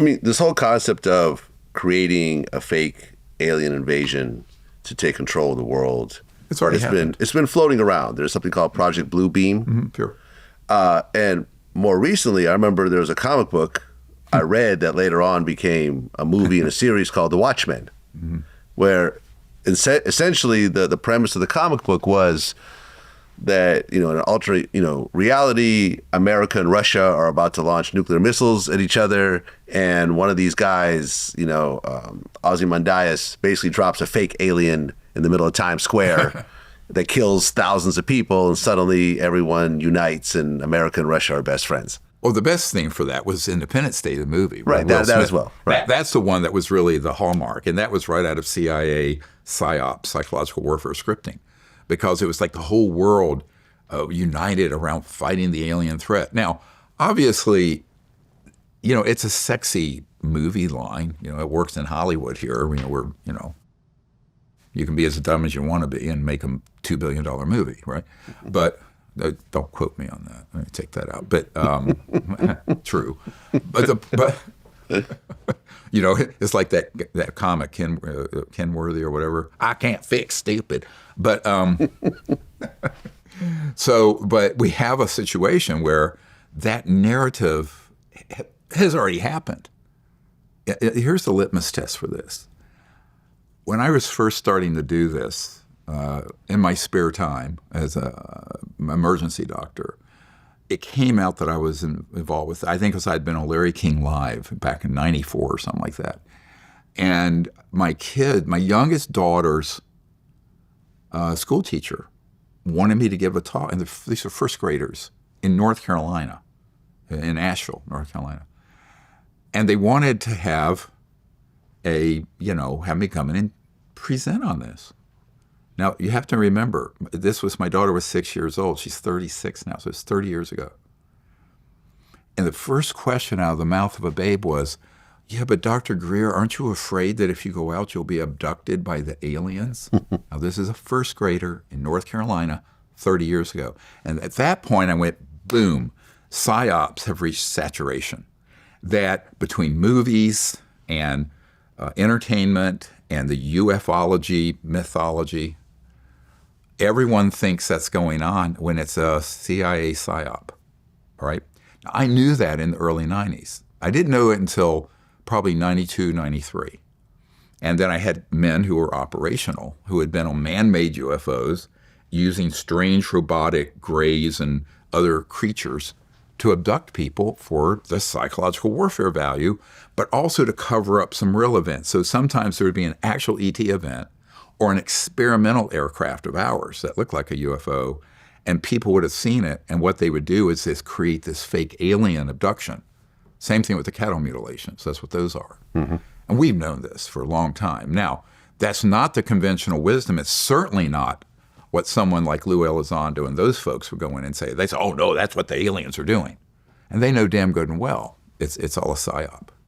I mean, this whole concept of creating a fake alien invasion to take control of the world, it's already happened. It's been floating around. There's something called Project Bluebeam. Mm-hmm, sure. And more recently, I remember there was a comic book I read that later on became a movie and a series called The Watchmen, where essentially the premise of the comic book was that, in an alternate, reality, America and Russia are about to launch nuclear missiles at each other, and one of these guys, Ozymandias, basically drops a fake alien in the middle of Times Square that kills thousands of people, and suddenly everyone unites, and America and Russia are best friends. Well, the best thing for that was Independence Day, the movie. Right, that as well. Right. That's the one that was really the hallmark, and that was right out of CIA psyop, psychological warfare scripting, because it was like the whole world united around fighting the alien threat. Now, obviously, it's a sexy movie line. It works in Hollywood here. You can be as dumb as you want to be and make a $2 billion movie, right? But don't quote me on that. Let me take that out. But true. But it's like that comic Ken Worthy or whatever. I can't fix stupid. But but we have a situation where that narrative has already happened. Here's the litmus test for this. When I was first starting to do this in my spare time as an emergency doctor, it came out that I was involved with, I think, because I'd been on Larry King Live back in '94 or something like that. And my youngest daughter's school teacher wanted me to give a talk, and these are first graders in North Carolina, in Asheville, North Carolina. And they wanted to have me come in and present on this. Now, you have to remember, my daughter was 6 years old. She's 36 now, so it's 30 years ago. And the first question out of the mouth of a babe was, yeah, but Dr. Greer, aren't you afraid that if you go out, you'll be abducted by the aliens? Now, this is a first grader in North Carolina 30 years ago. And at that point, I went, boom, psyops have reached saturation. That between movies and entertainment and the ufology mythology, everyone thinks that's going on when it's a CIA psyop, right? Now, I knew that in the early 90s. I didn't know it until probably 92, 93. And then I had men who were operational, who had been on man-made UFOs using strange robotic grays and other creatures to abduct people for the psychological warfare value, but also to cover up some real events. So sometimes there would be an actual ET event or an experimental aircraft of ours that looked like a UFO, and people would have seen it, and what they would do is create this fake alien abduction. Same thing with the cattle mutilations. That's what those are. Mm-hmm. And we've known this for a long time. Now, that's not the conventional wisdom. It's certainly not what someone like Lou Elizondo and those folks would go in and say. They say, oh, no, that's what the aliens are doing. And they know damn good and well it's all a psyop.